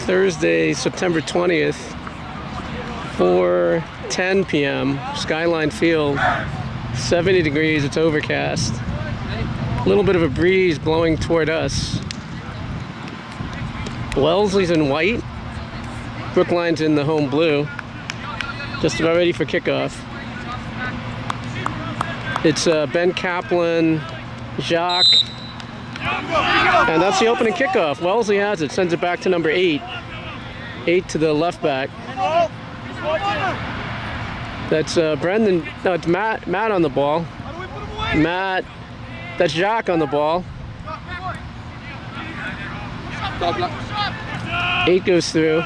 Thursday, September 20th, 4:10 p.m. Skyline Field, 70 degrees, it's overcast. A little bit of a breeze blowing toward us. Wellesley's in white, Brookline's in the home blue. Just about ready for kickoff. It's Ben Kaplan, Jacques, and that's the opening kickoff. Wellesley has it, sends it back to number 8. 8 to the left back. That's Brendan, no, it's Matt on the ball. Matt, that's Jacques on the ball. 8 goes through.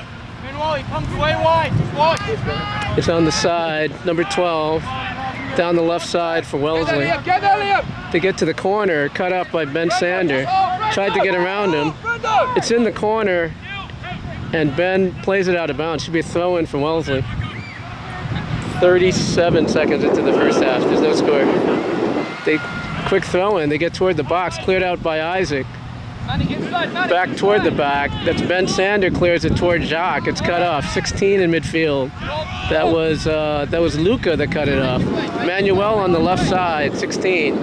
It's on the side, number 12, down the left side for Wellesley. To get to the corner, cut off by Ben Sander. Tried to get around him. It's in the corner, and Ben plays it out of bounds. Should be a throw-in from Wellesley. 37 seconds into the first half. There's no score. Quick throw-in. They get toward the box, cleared out by Isaac. Back toward the back. That's Ben Sander clears it toward Jacques. It's cut off. 16 in midfield. That was Luca that cut it off. Manuel on the left side. 16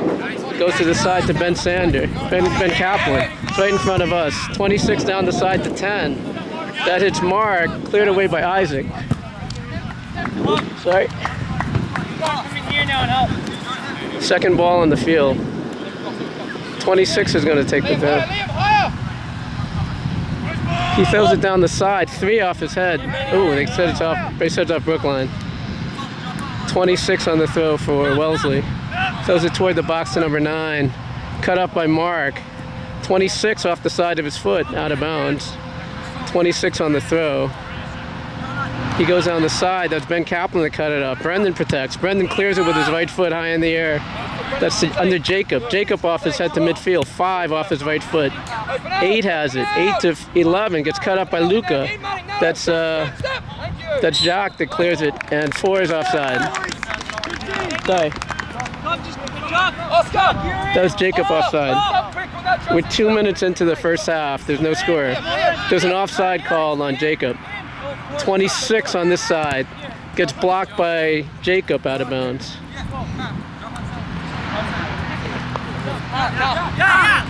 goes to the side to Ben Sander. Ben Kaplan. It's right in front of us. 26 down the side to 10. That hits Mark. Cleared away by Isaac. Sorry. Second ball on the field. 26 is going to take the ball. He throws it down the side, 3 off his head. Ooh, they said it's off. They said it's off Brookline. 26 on the throw for Wellesley. Throws it toward the box to number 9. Cut up by Mark. 26 off the side of his foot, out of bounds. 26 on the throw. He goes down the side. That's Ben Kaplan that cut it up. Brendan protects. Brendan clears it with his right foot high in the air. That's under Jacob. Jacob off his head to midfield. 5 off his right foot. 8 has it. 8 to 11 gets cut up by Luca. That's Jacques that clears it, and 4 is offside. Sorry. That was Jacob offside. We're 2 minutes into the first half. There's no score. There's an offside call on Jacob. 26 on this side. Gets blocked by Jacob out of bounds.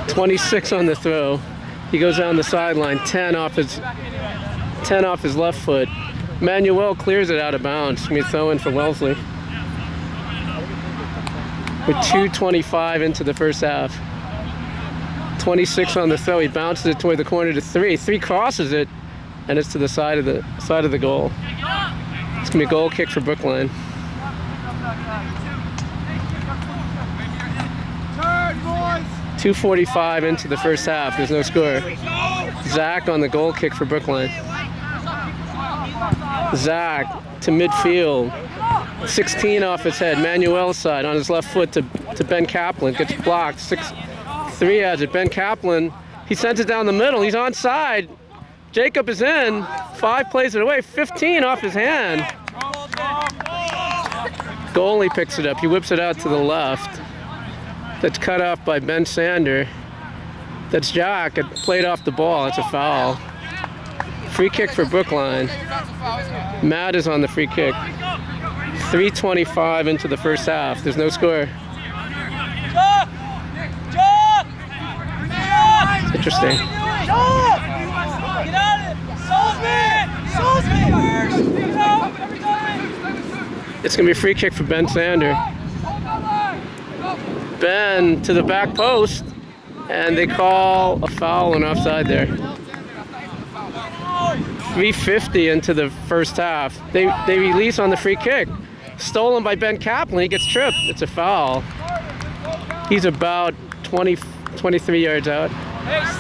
26 on the throw. He goes down the sideline. 10 off his left foot. Manuel clears it out of bounds. It's going to be throw in for Wellesley. With 2:25 into the first half. 26 on the throw. He bounces it toward the corner to 3. 3 crosses it, and it's to the side of the goal. It's going to be a goal kick for Brookline. 2:45 into the first half. There's no score. Zach on the goal kick for Brookline. Zach to midfield. 16 off his head. Manuel's side on his left foot to Ben Kaplan. Gets blocked. 3 has it. Ben Kaplan, he sends it down the middle. He's onside. Jacob is in. 5 plays it away. 15 off his hand. Goalie picks it up. He whips it out to the left. That's cut off by Ben Sander. That's Jacques. It played off the ball. It's a foul. Free kick for Brookline. Matt is on the free kick. 3:25 into the first half. There's no score. It's interesting. It's going to be a free kick for Ben Sander. Ben to the back post, and they call a foul and offside there. 3:50 into the first half. They release on the free kick. Stolen by Ben Kaplan. He gets tripped. It's a foul. He's about 23 yards out. Hey, 6!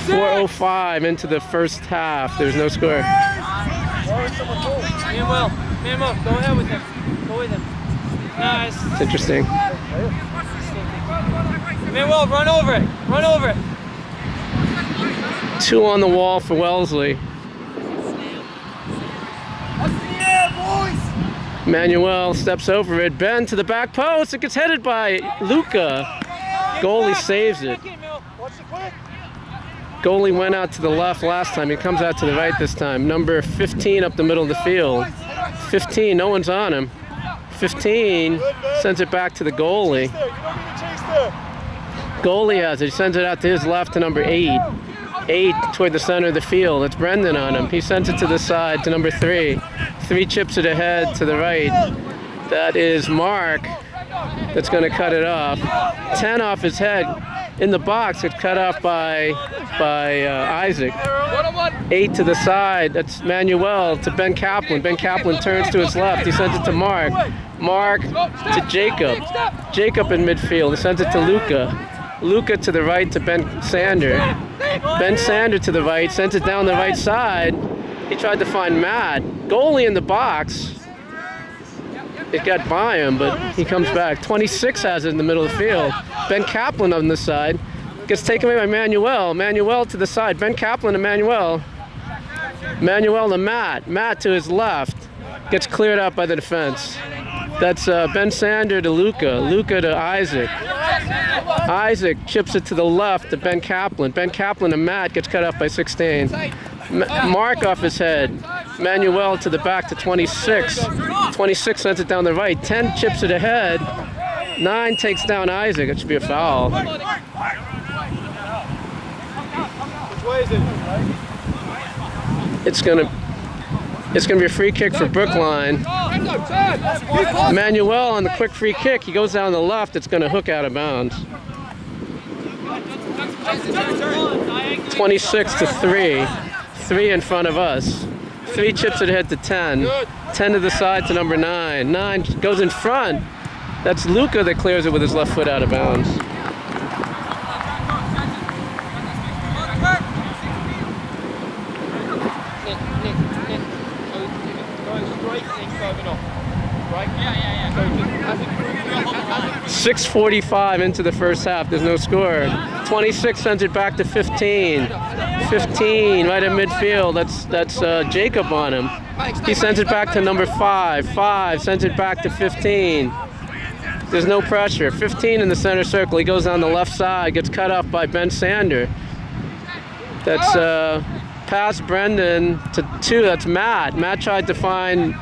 4:05 into the first half. There's no score. Man, Will, go ahead with him. Go with him. Nice. It's interesting. Man, Will, run over it. Run over it. 2 on the wall for Wellesley. Manuel steps over it. Ben to the back post. It gets headed by Luca. Goalie saves it. Goalie went out to the left last time. He comes out to the right this time. Number 15 up the middle of the field. 15, no one's on him. 15 sends it back to the goalie. Goalie has it. He sends it out to his left to number 8. 8 toward the center of the field. It's Brendan on him. He sends it to the side to number 3. 3 chips it ahead to the right. That is Mark. That's going to cut it off. 10 off his head. In the box, it's cut off by Isaac. 8 to the side. That's Manuel to Ben Kaplan. Ben Kaplan turns to his left. He sends it to Mark. Mark to Jacob. Jacob in midfield. He sends it to Luca. Luca to the right to Ben Sander. Ben Sander to the right. Sends it down the right side. He tried to find Matt. Goalie in the box. It got by him, but he comes back. 26 has it in the middle of the field. Ben Kaplan on this side. Gets taken away by Manuel. Manuel to the side. Ben Kaplan to Manuel. Manuel to Matt. Matt to his left. Gets cleared out by the defense. That's Ben Sander to Luca. Luca to Isaac. Isaac chips it to the left to Ben Kaplan. Ben Kaplan to Matt. Gets cut off by 16. Mark off his head. Manuel to the back to 26. 26 sends it down the right. 10 chips it ahead. 9 takes down Isaac. It should be a foul. Which way is it? It's gonna be a free kick for Brookline. Manuel on the quick free kick. He goes down the left. It's gonna hook out of bounds. 26 to 3. 3 in front of us. 3 chips it ahead to 10. 10 to the side to number 9. 9 goes in front. That's Luca that clears it with his left foot out of bounds. Nick. Going straight and curving off. Right? Yeah. 6:45 into the first half. There's no score. 26 sends it back to 15. 15 right at midfield. That's Jacob on him. He sends it back to number 5. 5 sends it back to 15. There's no pressure. 15 in the center circle. He goes down the left side. Gets cut off by Ben Sander. That's past Brendan to 2. That's Matt. Matt tried to find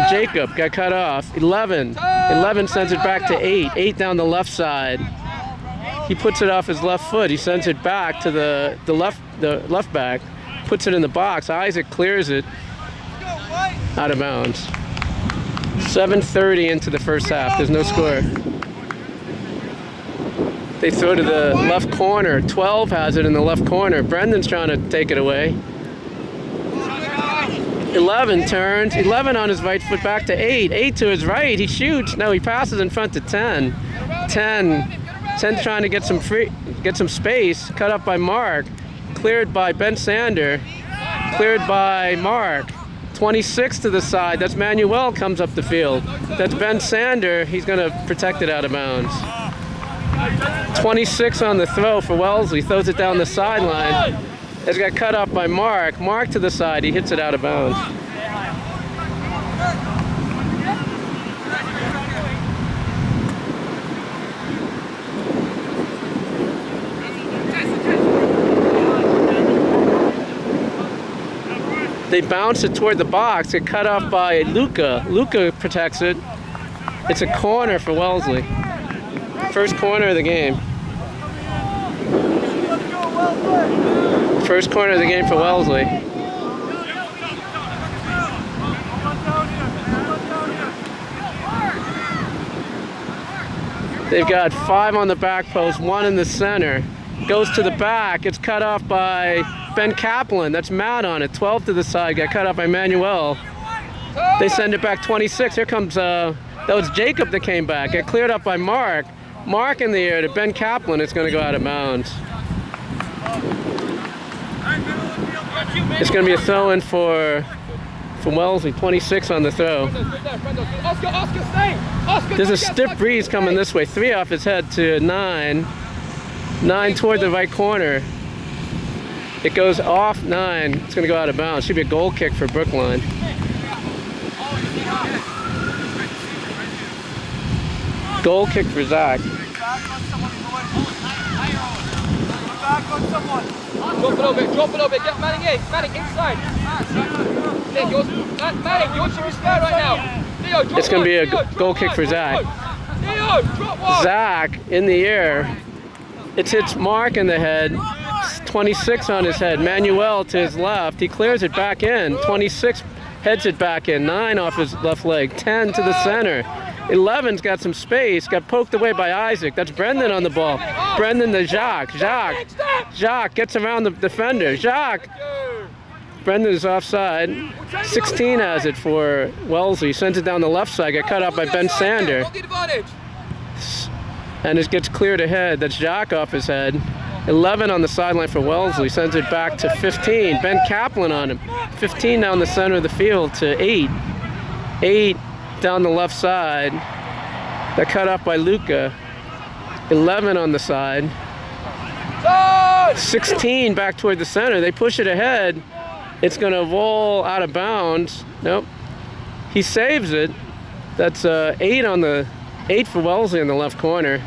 Jacob. Got cut off. 11. 11 sends it back to 8. 8 down the left side. He puts it off his left foot. He sends it back to the left back. Puts it in the box. Isaac clears it out of bounds. 7:30 into the first half. There's no score. They throw to the left corner. 12 has it in the left corner. Brendan's trying to take it away. 11 turns. 11 on his right foot back to 8. 8 to his right. He shoots. No, he passes in front to 10. 10 trying to get some space. Cut up by Mark. Cleared by Ben Sander. Cleared by Mark. 26 to the side. That's Manuel comes up the field. That's Ben Sander. He's going to protect it out of bounds. 26 on the throw for Wellesley. Throws it down the sideline. It's got cut off by Mark. Mark to the side. He hits it out of bounds. They bounce it toward the box. Get cut off by Luca. Luca protects it. It's a corner for Wellesley. First corner of the game. First corner of the game for Wellesley. They've got 5 on the back post, 1 in the center. Goes to the back. It's cut off by Ben Kaplan. That's Matt on it. 12 to the side. Got cut off by Manuel. They send it back 26. Here comes, that was Jacob that came back. Got cleared up by Mark. Mark in the air to Ben Kaplan. It's going to go out of bounds. It's going to be a throw-in for Wellesley. 26 on the throw. There's a stiff breeze coming this way. 3 off his head to 9. 9 toward the right corner. It goes off 9. It's going to go out of bounds. Should be a goal kick for Brookline. Goal kick for Zach. Drop a little bit, get Manning in, Manning inside. Nick, Manning, yours should be square right now. Theo, drop It's going to be a Theo, goal drop kick for one, Zach. Theo, drop one. Zach in the air. It hits Mark in the head. 26 on his head. Manuel to his left. He clears it back in. 26 heads it back in. 9 off his left leg. 10 to the center. 11's got some space. Got poked away by Isaac. That's Brendan on the ball. Brendan to Jacques. Jacques gets around the defender. Jacques. Brendan is offside. 16 has it for Wellesley. Sends it down the left side. Got cut out by Ben Sander. And it gets cleared ahead. That's Jacques off his head. 11 on the sideline for Wellesley. Sends it back to 15. Ben Kaplan on him. 15 down the center of the field to 8. 8 down the left side. That cut off by Luca. 11 on the side. 16 back toward the center. They push it ahead. It's going to roll out of bounds. Nope. He saves it. That's 8 on the 8 for Wellesley in the left corner.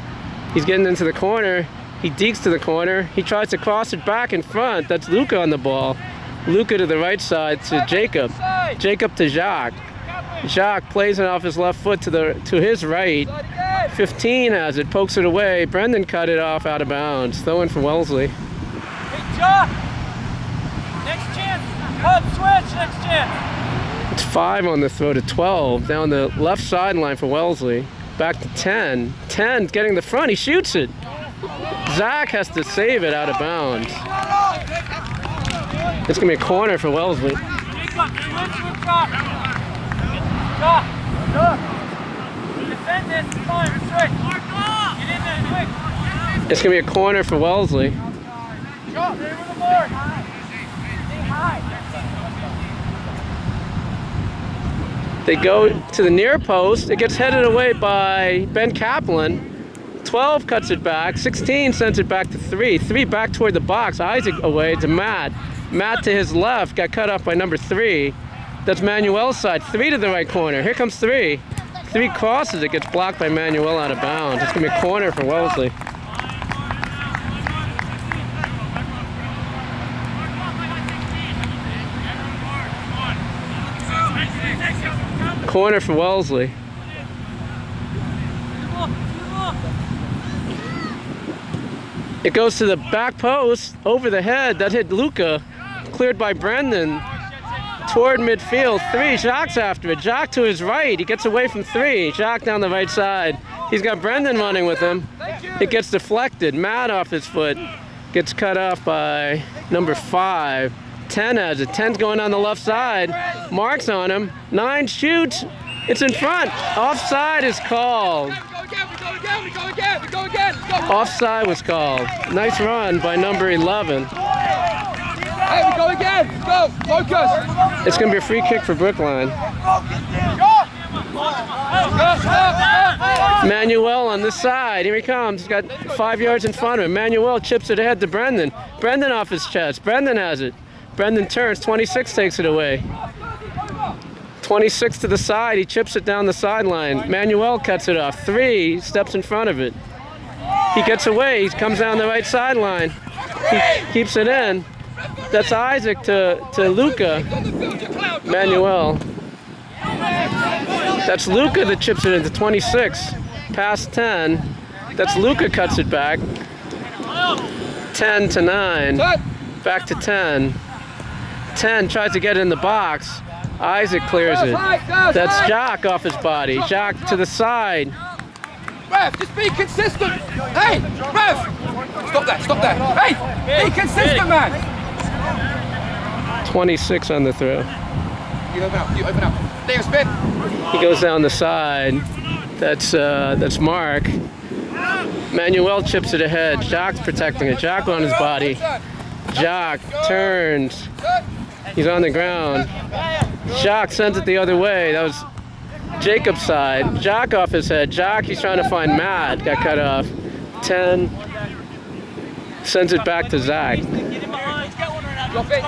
He's getting into the corner. He dekes to the corner. He tries to cross it back in front. That's Luca on the ball. Luca to the right side to Jacob. Jacob to Jacques. Jacques plays it off his left foot to his right. 15 has it, pokes it away. Brendan cut it off out of bounds. Throw in for Wellesley. Hey, Jacques! Next chance! Cut, switch, next chance! It's 5 on the throw to 12. Down the left sideline for Wellesley. Back to 10. 10 getting the front. He shoots it. Zach has to save it out of bounds. It's going to be a corner for Wellesley. It's going to be a corner for Wellesley. They go to the near post. It gets headed away by Ben Kaplan. 12 cuts it back. 16 sends it back to 3. 3 back toward the box. Isaac away to Matt. Matt to his left got cut off by number 3. That's Manuel's side. 3 to the right corner. Here comes 3. 3 crosses. It gets blocked by Manuel out of bounds. It's going to be a corner for Wellesley. Corner for Wellesley. It goes to the back post, over the head. That hit Luca. Cleared by Brendan. Toward midfield. 3. Jacques after it. Jacques to his right. He gets away from 3. Jacques down the right side. He's got Brendan running with him. It gets deflected. Matt off his foot. Gets cut off by number 5. 10 has it. 10's going on the left side. Mark's on him. 9 shoots. It's in front. Offside is called. Offside was called. Nice run by number 11. Hey, we go again. Go. Focus. It's going to be a free kick for Brookline. Manuel on this side. Here he comes. He's got 5 yards in front of him. Manuel chips it ahead to Brendan. Brendan off his chest. Brendan has it. Brendan turns. 26 takes it away. 26 to the side. He chips it down the sideline. Manuel cuts it off. 3 steps in front of it. He gets away. He comes down the right sideline. He keeps it in. That's Isaac to Luca. Manuel. That's Luca that chips it into 26. Past 10. That's Luca cuts it back. 10 to 9. Back to 10. 10 tries to get in the box. Isaac clears it. That's Jacques off his body. Jacques to the side. Ref, just be consistent. Hey, Ref. Stop there. Hey, be consistent, man. 26 on the throw. You open up. Theo, spin. He goes down the side. That's Mark. Manuel chips it ahead. Jacques protecting it. Jacques on his body. Jacques turns. He's on the ground. Jacques sends it the other way. That was Jacob's side. Jacques off his head. Jacques, he's trying to find Matt. Got cut off. 10. Sends it back to Zach. Drop in.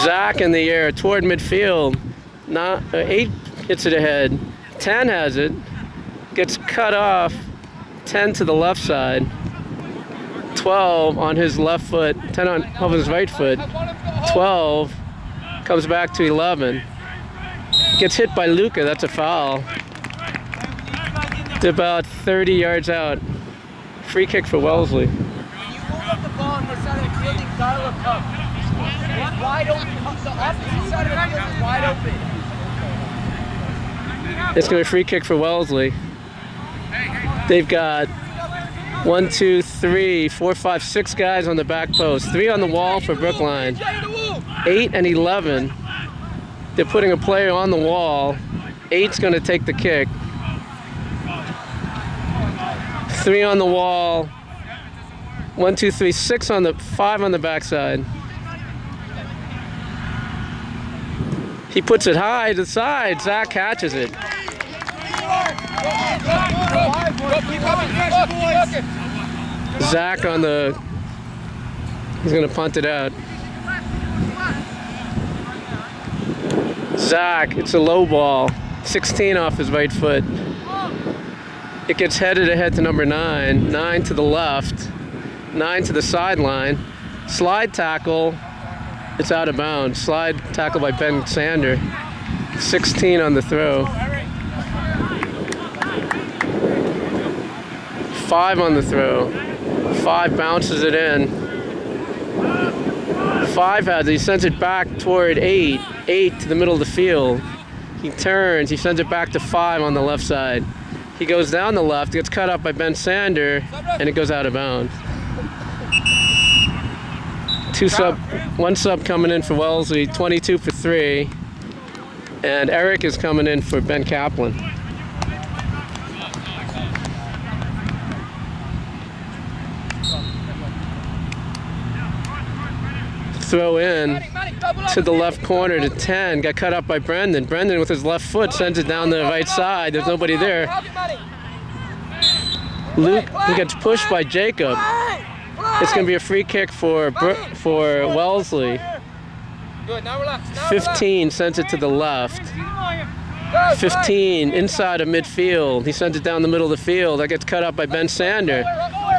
Zach in the air toward midfield. 8 hits it ahead. 10 has it. Gets cut off. 10 to the left side. 12 on his left foot. 10 on his right foot. 12 comes back to 11. Gets hit by Luca. That's a foul. To about 30 yards out. Free kick for Wellesley. When you move up the ball on the side of the field, you gotta look up. It's wide open. The opposite side of the field is wide open. It's going to be a free kick for Wellesley. They've got 1, 2, 3, 4, 5, 6 guys on the back post. 3 on the wall for Brookline. 8 and 11. They're putting a player on the wall. 8's going to take the kick. 3 on the wall. 1, 2, 3, 6 on the 5 on the backside. He puts it high to the side. Zach catches it. Zach on the. He's gonna punt it out. Zach, it's a low ball. 16 off his right foot. It gets headed ahead to number 9. 9 to the left. 9 to the sideline. Slide tackle. It's out of bounds. Slide tackle by Ben Sander. 16 on the throw. 5 on the throw. 5 bounces it in. 5 has it. He sends it back toward 8. 8 to the middle of the field. He turns. He sends it back to 5 on the left side. He goes down the left, gets cut up by Ben Sander, and it goes out of bounds. 1 sub coming in for Wellesley, 22 for 3. And Eric is coming in for Ben Kaplan. Throw in to the left corner to 10. Got cut up by Brendan. Brendan with his left foot sends it down the right side. There's nobody there. Luke, he gets pushed by Jacob. It's going to be a free kick for Wellesley. 15 sends it to the left. 15 inside of midfield. He sends it down the middle of the field. That gets cut up by Ben Sander.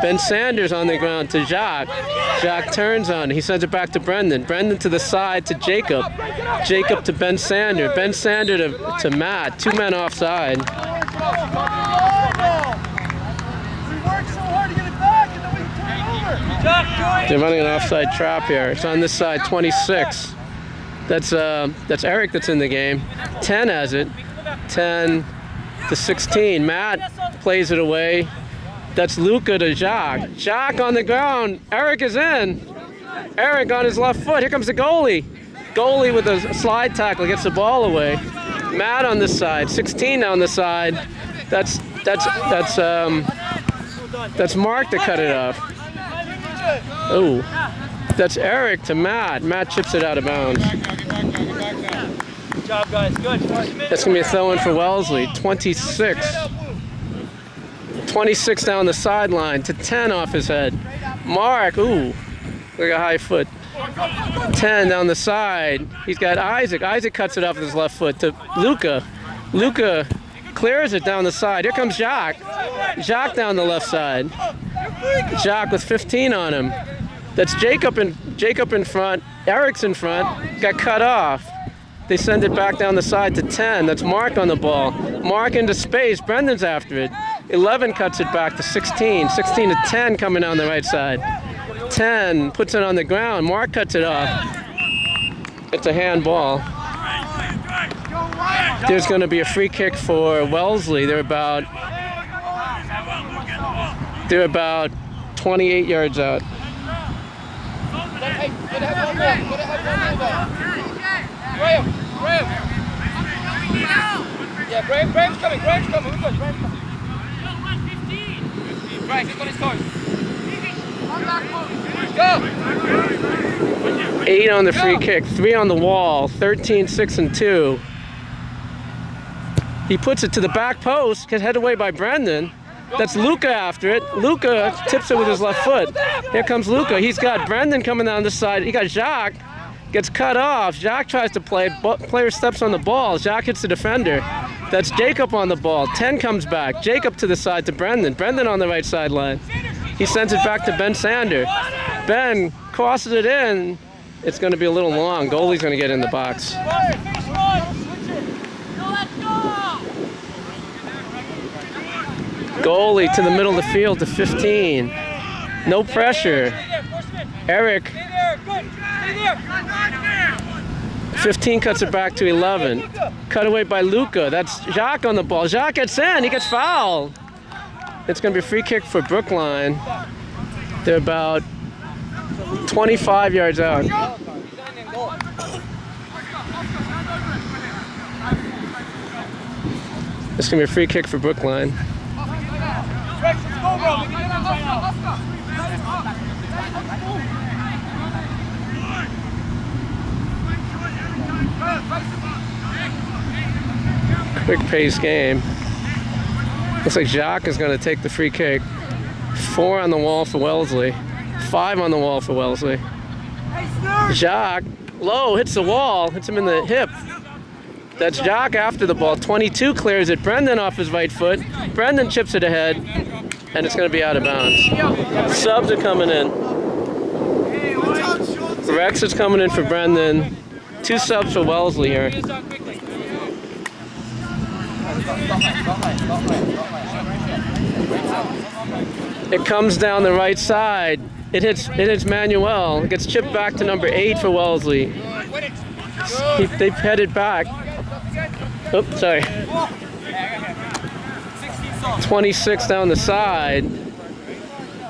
Ben Sanders on the ground to Jacques. Jacques turns on. He sends it back to Brendan. Brendan to the side to Jacob. Jacob to Ben Sander. Ben Sander to Matt. 2 men offside. They're running an offside trap here. It's on this side, 26. That's Eric that's in the game. 10 has it. 10 to 16. Matt plays it away. That's Luca to Jacques. Jacques on the ground. Eric is in. Eric on his left foot. Here comes the goalie. Goalie with a slide tackle gets the ball away. Matt on this side. 16 on the side. That's Mark to cut it off. Oh, that's Eric to Matt. Matt chips it out of bounds. Good job, guys. Good. That's going to be a throw-in for Wellesley. 26. 26 down the sideline to 10 off his head. Mark, ooh, look at high foot. 10 down the side. He's got Isaac. Isaac cuts it off with his left foot to Luca. Luca clears it down the side. Here comes Jacques. Jacques down the left side. Jacques with 15 on him. That's Jacob in front. Eric's in front. Got cut off. They send it back down the side to 10. That's Mark on the ball. Mark into space. Brendan's after it. 11 cuts it back to 16. 16 to 10 coming down the right side. 10 puts it on the ground. Mark cuts it off. It's a handball. There's going to be a free kick for Wellesley. They're about 28 yards out. Graham! Yeah, Graham's coming. We've got Graham's coming. Graham, he's got his toes. Go! 8 on the free kick, 3 on the wall, 13, 6, and 2. He puts it to the back post, gets headed away by Brendan. That's Luca after it. Luca tips it with his left foot. Here comes Luca. He's got Brendan coming down this side. He got Jacques. Gets cut off. Jacques tries to play. Player steps on the ball. Jacques hits the defender. That's Jacob on the ball. 10 comes back. Jacob to the side to Brendan. Brendan on the right sideline. He sends it back to Ben Sander. Ben crosses it in. It's going to be a little long. Goalie's going to get in the box. Goalie to the middle of the field to 15. No pressure. Eric. 15 cuts it back to 11. Cut away by Luca. That's Jacques on the ball. Jacques gets in. He gets fouled. It's going to be a free kick for Brookline. They're about 25 yards out. It's going to be a free kick for Brookline. Quick pace game. Looks like Jacques is going to take the free kick. 4 on the wall for Wellesley. 5 on the wall for Wellesley. Jacques, low, hits the wall, hits him in the hip. That's Jacques after the ball. 22 clears it. Brendan off his right foot. Brendan chips it ahead, and it's going to be out of bounds. Subs are coming in. Rex is coming in for Brendan. 2 subs for Wellesley here. It comes down the right side. It hits Manuel. It gets chipped back to number 8 for Wellesley. They've headed back. Oops, sorry. 26 down the side.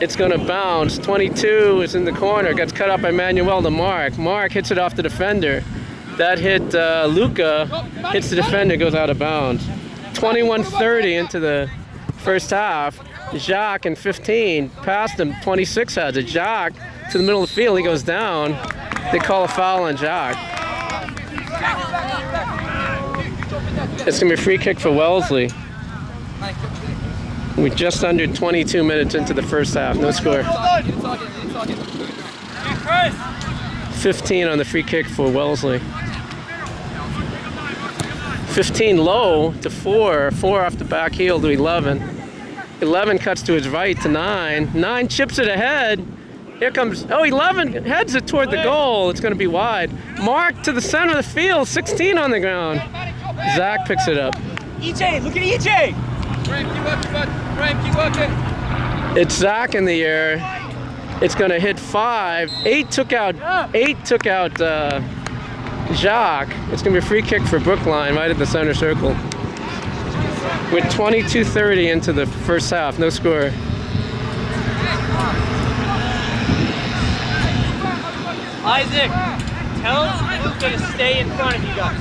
It's going to bounce. 22 is in the corner. Gets cut up by Manuel to Mark. Mark hits it off the defender. That hit Luca. Hits the defender, goes out of bounds. 21:30 into the first half. Jacques and 15 past him. 26 has it. Jacques to the middle of the field. He goes down. They call a foul on Jacques. It's going to be a free kick for Wellesley. We're just under 22 minutes into the first half. No score. 15 on the free kick for Wellesley. 15 low to 4. 4 off the back heel to 11. 11 cuts to his right to 9. 9 chips it ahead. Here comes, 11 heads it toward the goal. It's going to be wide. Mark to the center of the field. 16 on the ground. Zach picks it up. EJ, look at EJ. Graham, keep working, bud. Graham, keep working. It's Zach in the air. It's going to hit 5. 8 took out Jacques. It's going to be a free kick for Brookline right at the center circle. With 22:30 into the first half, no score. Isaac, tell Luca to stay in front of you guys.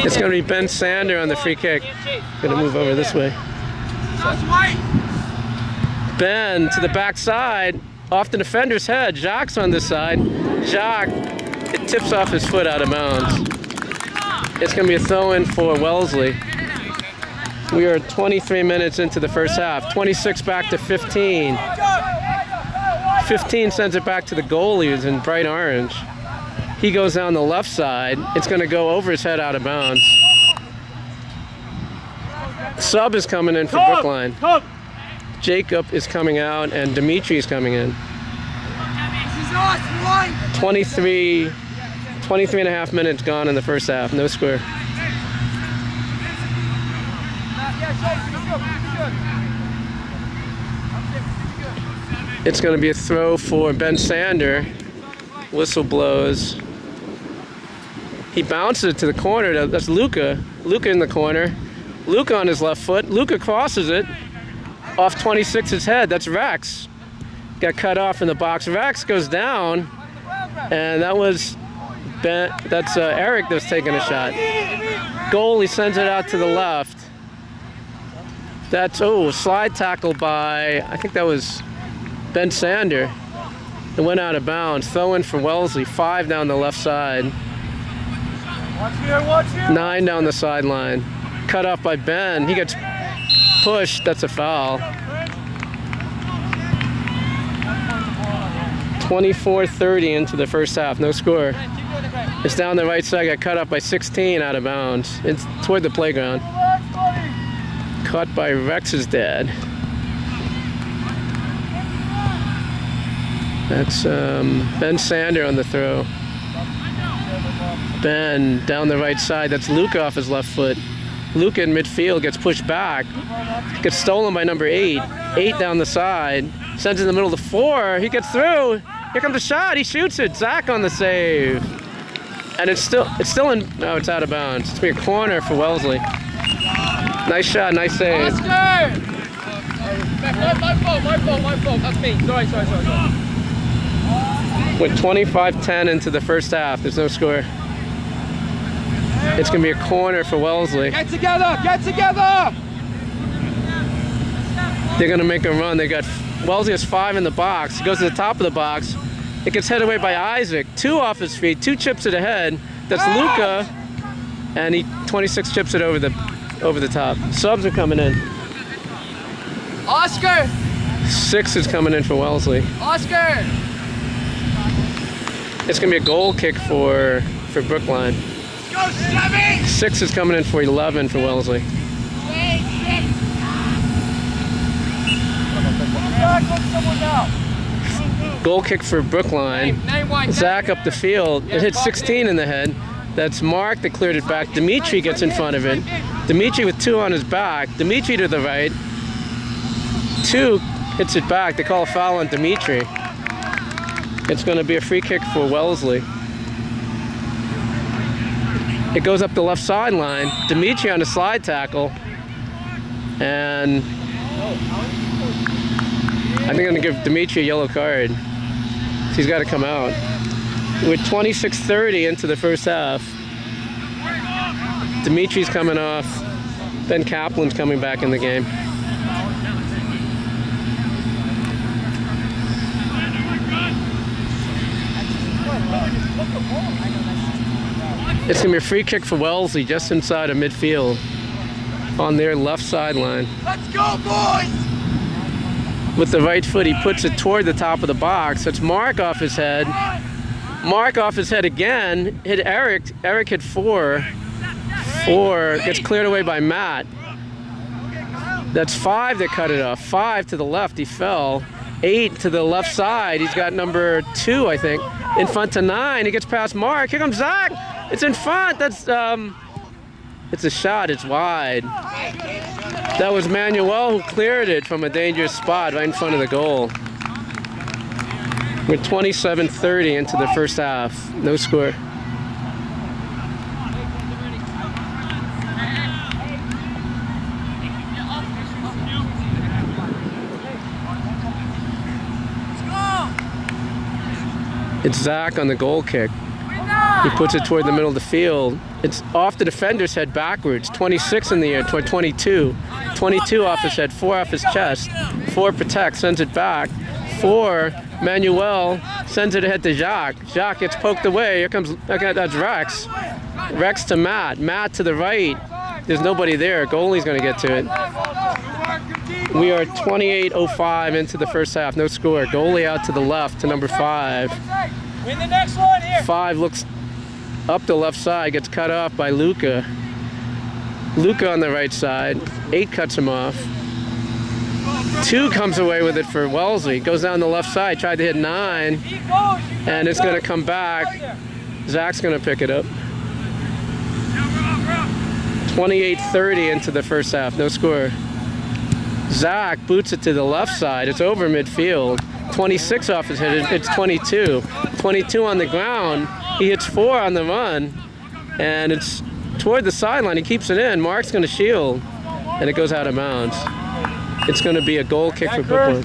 It's going to be Ben Sander on the free kick. Going to move over this way. Ben to the backside, off the defender's head. Jacques on this side. Jacques, it tips off his foot out of bounds. It's going to be a throw-in for Wellesley. We are 23 minutes into the first half. 26 back to 15. 15 sends it back to the goalie who's in bright orange. He goes down the left side. It's going to go over his head out of bounds. Sub is coming in for Brookline. Jacob is coming out and Dimitri is coming in. 23 and a half minutes gone in the first half. No score. It's going to be a throw for Ben Sander. Whistle blows. He bounces it to the corner. That's Luca. Luca in the corner. Luca on his left foot. Luca crosses it off 26's head. That's Rex. Got cut off in the box. Rex goes down, and that was Ben. That's Eric that's taking a shot. Goalie sends it out to the left. That's slide tackle by, I think that was Ben Sander. It went out of bounds. Throw in for Wellesley. 5 down the left side. Watch here. 9 down the sideline. Cut off by Ben. He gets pushed. That's a foul. 24:30 into the first half. No score. It's down the right side. Got cut off by 16 out of bounds. It's toward the playground. Caught by Rex's dad. That's Ben Sander on the throw. Ben down the right side. That's Luca off his left foot. Luca in midfield gets pushed back. Gets stolen by number 8. 8 down the side. Sends it in the middle to 4. He gets through. Here comes the shot. He shoots it. Zach on the save. And it's still in. No, it's out of bounds. It's going to be a corner for Wellesley. Nice shot. Nice save. Oscar! My fault. That's me. Sorry. With 25-10 into the first half. There's no score. It's going to be a corner for Wellesley. Get together! They're going to make a run. They got Wellesley has 5 in the box. He goes to the top of the box. It gets headed away by Isaac. 2 off his feet. 2 chips to the head. That's Luca, and he 26 chips it over the top. Subs are coming in. Oscar! 6 is coming in for Wellesley. Oscar! It's going to be a goal kick for Brookline. Go, 7! 6 is coming in for 11 for Wellesley. Goal kick for Brookline. Zach up the field. It hits 16 in the head. That's Mark that cleared it back. Dimitri gets in front of it. Dimitri with 2 on his back. Dimitri to the right. 2 hits it back. They call a foul on Dimitri. It's going to be a free kick for Wellesley. It goes up the left sideline. Dimitri on a slide tackle. And I think I'm going to give Dimitri a yellow card. He's got to come out. With 26:30 into the first half. Dimitri's coming off. Ben Kaplan's coming back in the game. It's going to be a free kick for Wellesley just inside of midfield on their left sideline. Let's go, boys! With the right foot, he puts it toward the top of the box. That's Mark off his head. Mark off his head again. Hit Eric. Eric hit 4. 4 gets cleared away by Matt. That's 5 that cut it off. 5 to the left, he fell. 8 to the left side. He's got number 2, I think. In front to 9. He gets past Mark. Here comes Zach. It's in front. That's it's a shot. It's wide. That was Manuel who cleared it from a dangerous spot right in front of the goal. We're 27:30 into the first half. No score. It's Zach on the goal kick. He puts it toward the middle of the field. It's off the defender's head backwards. 26 in the air toward 22. 22 off his head, 4 off his chest. 4 protects, sends it back. 4, Manuel sends it ahead to Jacques. Jacques gets poked away. Here comes, okay, that's Rex. Rex to Matt. Matt to the right. There's nobody there. Goalie's going to get to it. We are 28:05 into the first half. No score. Goalie out to the left to number 5. Win the next one here. 5 looks up the left side, gets cut off by Luca. Luca on the right side. 8 cuts him off. 2 comes away with it for Wellesley. Goes down the left side, tried to hit 9. And it's going to come back. Zach's going to pick it up. 28:30 into the first half. No score. Zach boots it to the left side. It's over midfield. 26 off his head. It's 22. 22 on the ground. He hits 4 on the run. And it's toward the sideline. He keeps it in. Mark's going to shield. And it goes out of bounds. It's going to be a goal kick for Brookline.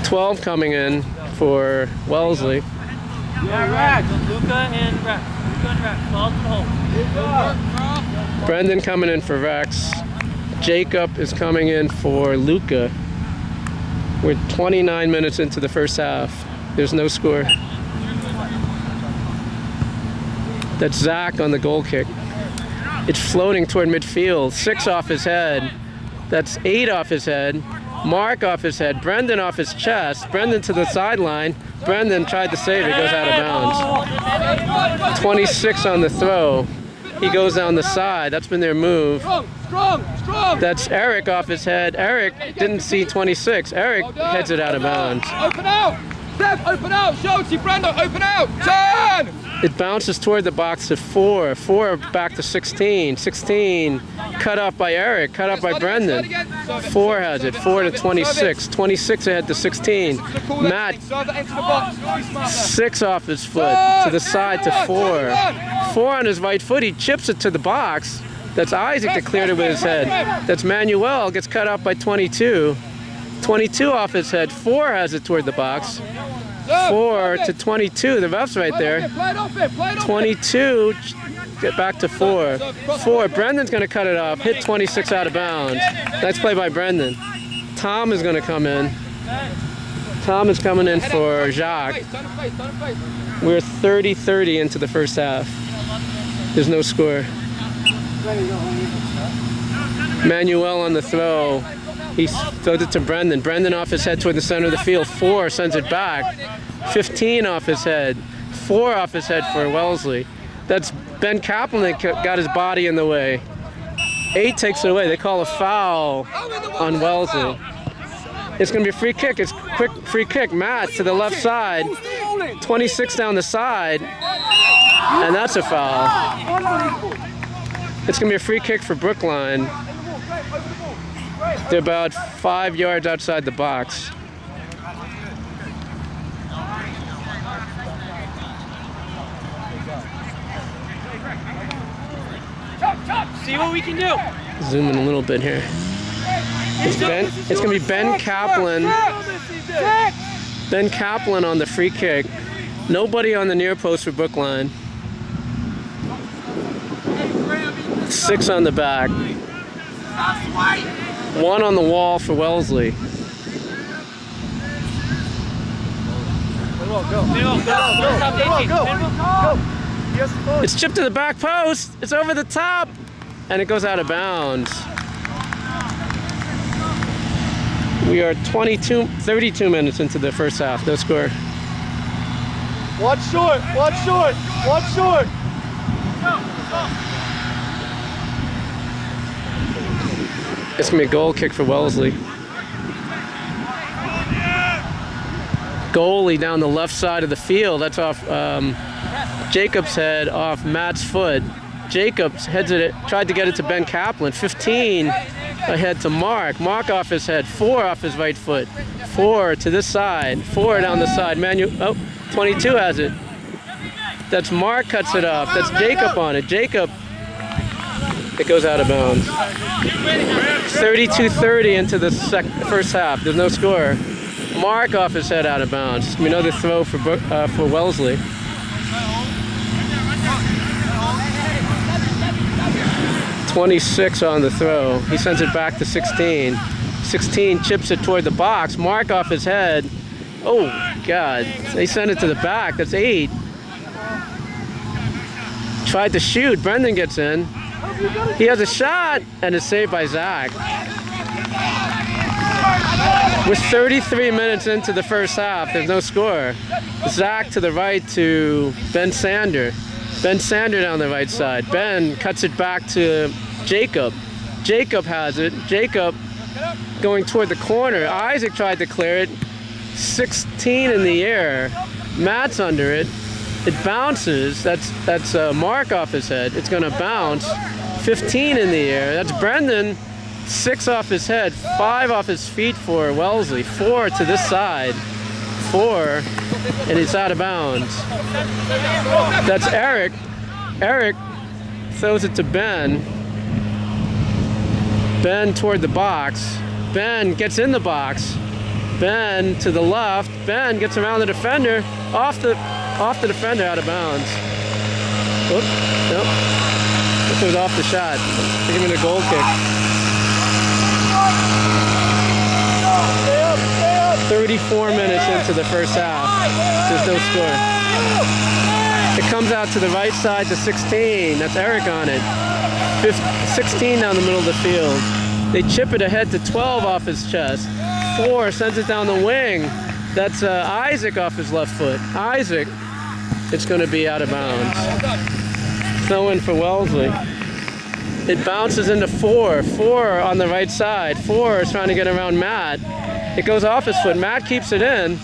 12 coming in for Wellesley. Yeah, Rex. Luca and Rex. Falls in the hole. Brendan coming in for Rex. Jacob is coming in for Luca. We're 29 minutes into the first half. There's no score. That's Zach on the goal kick. It's floating toward midfield. 6 off his head. That's 8 off his head. Mark off his head. Brendan off his chest. Brendan to the sideline. Brendan tried to save it. Goes out of bounds. 26 on the throw. He goes down the side. That's been their move. Strong. That's Eric off his head. Eric didn't see 26. Eric heads it out of bounds. Open out. Steph, open out. Shorty, Brando, open out. Turn. It bounces toward the box to 4. 4 back to 16. 16 cut off by Eric. Cut off by Brendan. 4 has it. 4 to 26. 26 ahead to 16. Matt, 6 off his foot to the side to 4. 4 on his right foot. He chips it to the box. That's Isaac that cleared it with his head. That's Manuel. Gets cut off by 22. 22 off his head. 4 has it toward the box. 4 to 22. The ref's right there. 22. Get back to 4. 4. Brendan's going to cut it off. Hit 26 out of bounds. Nice play by Brendan. Tom is going to come in. Tom is coming in for Jacques. We're 30-30 into the first half. There's no score. Manuel on the throw. He throws it to Brendan. Brendan off his head toward the center of the field. 4 sends it back. 15 off his head. 4 off his head for Wellesley. That's Ben Kaplan that got his body in the way. 8 takes it away. They call a foul on Wellesley. It's going to be a free kick. It's a quick free kick. Matt to the left side. 26 down the side. And that's a foul. It's going to be a free kick for Brookline. They're about 5 yards outside the box. See what we can do. Zoom in a little bit here. It's going to be Ben Kaplan. Ben Kaplan on the free kick. Nobody on the near post for Brookline. 6 on the back. 1 on the wall for Wellesley. Go. It's chipped to the back post. It's over the top. And it goes out of bounds. We are 32 minutes into the first half. No score. Watch short. It's going to be a goal kick for Wellesley. Goalie down the left side of the field. That's off Jacob's head, off Matt's foot. Jacobs heads it, tried to get it to Ben Kaplan. 15 ahead to Mark. Mark off his head. 4 off his right foot. 4 to this side. 4 down the side. 22 has it. That's Mark cuts it off. That's Jacob on it. Jacob. It goes out of bounds. 32-30 into the first half. There's no score. Mark off his head out of bounds. It's going to be another throw for Wellesley. .26 on the throw. He sends it back to 16. 16 chips it toward the box. Mark off his head. Oh, God. They send it to the back. That's 8. Tried to shoot. Brendan gets in. He has a shot, and it's saved by Zach. We're 33 minutes into the first half. There's no score. Zach to the right to Ben Sander. Ben Sander down the right side. Ben cuts it back to Jacob. Jacob has it. Jacob going toward the corner. Isaac tried to clear it. 16 in the air. Matt's under it. It bounces. That's Mark off his head. It's going to bounce. 15 in the air. That's Brendan. 6 off his head. 5 off his feet for Wellesley. 4 to this side. 4. And it's out of bounds. That's Eric. Eric throws it to Ben. Ben toward the box. Ben gets in the box. Ben to the left. Ben gets around the defender. Off the defender, out of bounds. Oop, nope. This was off the shot. They give him a goal kick. 34 minutes into the first half. There's no score. It comes out to the right side to 16. That's Eric on it. 16 down the middle of the field. They chip it ahead to 12 off his chest. 4 sends it down the wing. That's Isaac off his left foot. Isaac, it's going to be out of bounds. Throw-in for Wellesley. It bounces into 4. 4 on the right side. 4 is trying to get around Matt. It goes off his foot. Matt keeps it in.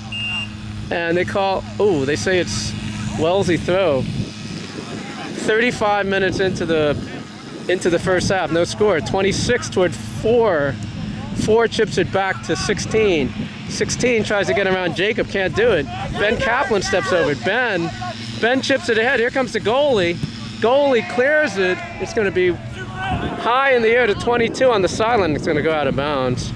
And they call, they say it's Wellesley throw. 35 minutes into the first half. No score. 26 toward 4. 4 chips it back to 16. 16 tries to get around Jacob. Can't do it. Ben Kaplan steps over it. Ben chips it ahead. Here comes the goalie. Goalie clears it. It's going to be high in the air to 22 on the sideline. It's going to go out of bounds.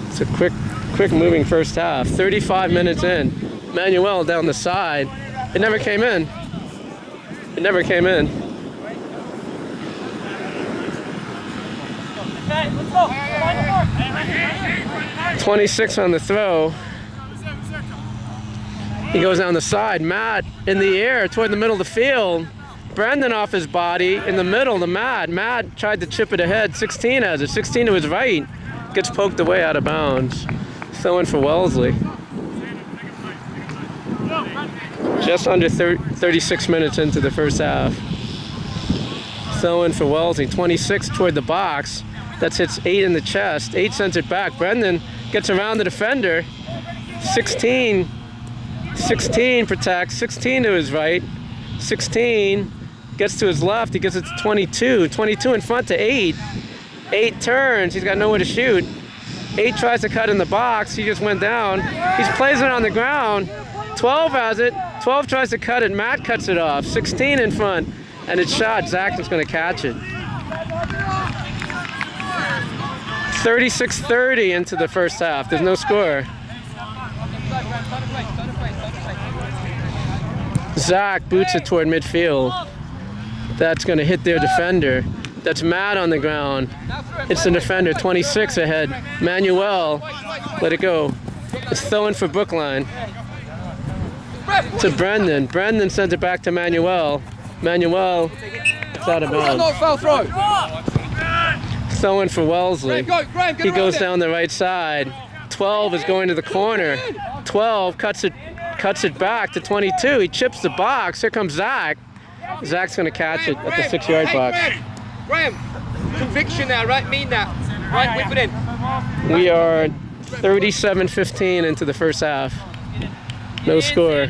It's a quick moving first half. 35 minutes in. Manuel down the side. It never came in. 26 on the throw. He goes down the side. Matt in the air toward the middle of the field. Brendan off his body in the middle to Matt. Matt tried to chip it ahead. 16 has it. 16 to his right. Gets poked away out of bounds. Throw-in for Wellesley. Just under 36 minutes into the first half. Throw-in for Wellesley. 26 toward the box. That hits 8 in the chest. 8 sends it back. Brendan gets around the defender. 16 protects. 16 to his right. 16 gets to his left. He gets it to 22. 22 in front to 8. 8 turns. He's got nowhere to shoot. 8 tries to cut in the box. He just went down. He plays it on the ground. 12 has it. 12 tries to cut it. Matt cuts it off. 16 in front. And it's shot. Zach is going to catch it. 36-30 into the first half. There's no score. Zach boots it toward midfield. That's going to hit their defender. That's Matt on the ground. It's the defender. 26 ahead. Manuel. Let it go. It's throw-in for Brookline. To Brendan. Brendan sends it back to Manuel. Manuel. It's out of bounds. Not foul throw. Throw-in for Wellesley. He goes down the right side. 12 is going to the corner. 12 cuts it back to 22. He chips the box. Here comes Zach. Zach's going to catch it at the 6-yard box. Graham, conviction there, right? Mean that. Right, whip it in. We are 37-15 into the first half. No score.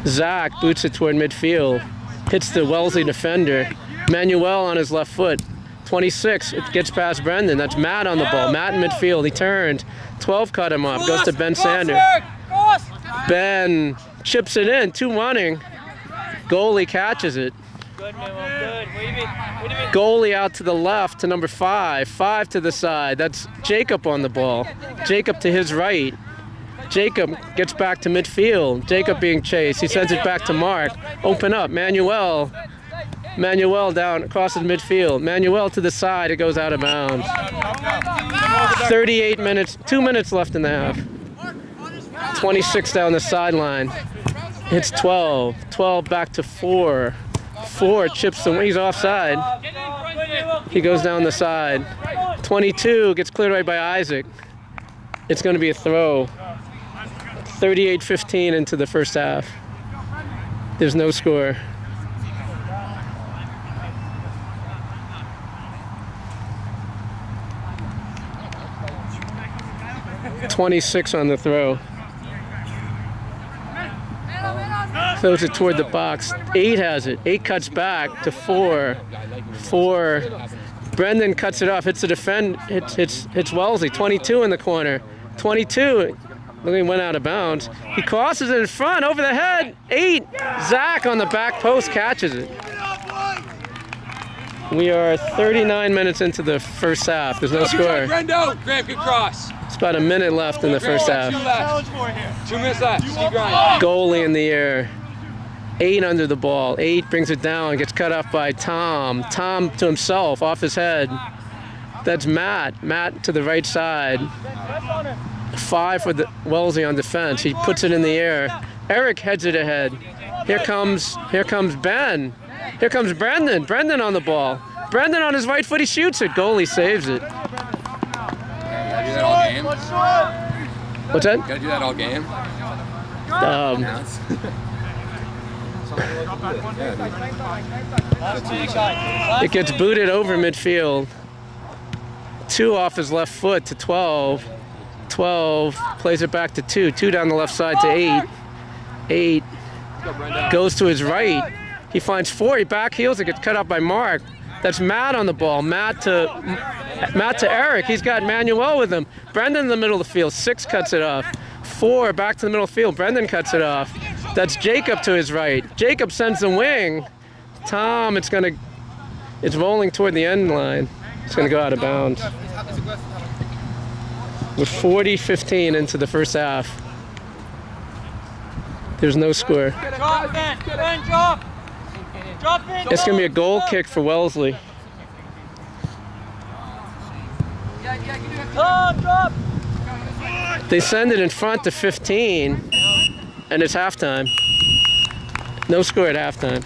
Zach boots it toward midfield. Hits the Wellesley defender. Manuel on his left foot. 26, it gets past Brendan. That's Matt on the ball. Matt in midfield. He turned. 12 cut him off. Goes to Ben Sander. Ben chips it in. 2 running. Goalie catches it. Good, good. Goalie out to the left to number 5. 5 to the side. That's Jacob on the ball. Jacob to his right. Jacob gets back to midfield. Jacob being chased. He sends it back to Mark. Open up. Manuel down across the midfield. Manuel to the side. It goes out of bounds. 38 minutes. 2 minutes left in the half. 26 down the sideline. Hits 12. 12 back to 4. 4 chips the wing. He's offside. He goes down the side. 22 gets cleared right by Isaac. It's going to be a throw. 38-15 into the first half. There's no score. .26 on the throw. Throws it toward the box. 8 has it. 8 cuts back to 4. 4. Brendan cuts it off. Hits the defend. Hits Wellesley. 22 in the corner. 22. Look, he went out of bounds. He crosses it in front over the head. 8. Zach on the back post catches it. We are 39 minutes into the first half. There's no score. Graham, good cross. It's about a minute left in the first half. 2 minutes left. Keep grinding. Goalie in the air. 8 under the ball. 8 brings it down. Gets cut off by Tom. Tom to himself, off his head. That's Matt. Matt to the right side. 5 for the Wellesley on defense. He puts it in the air. Eric heads it ahead. Here comes Ben. Here comes Brendan. Brendan on the ball. Brendan on his right foot. He shoots it. Goalie saves it. What's that? Gotta do that all game. Announce. It gets booted over midfield. 2 off his left foot to 12. 12 plays it back to 2. 2 down the left side to 8. 8 goes to his right. He finds 4. He back heels. It gets cut off by Mark. That's Matt on the ball. Matt to Eric. He's got Manuel with him. Brendan in the middle of the field. 6 cuts it off. 4 back to the middle of the field. Brendan cuts it off. That's Jacob to his right. Jacob sends the wing. Tom, it's rolling toward the end line. It's gonna go out of bounds. We're 40-15 into the first half. There's no score. Drop, Ben. Ben, drop. Drop in. It's gonna be a goal kick for Wellesley. Tom, drop. They send it in front to 15, and it's halftime. No score at halftime.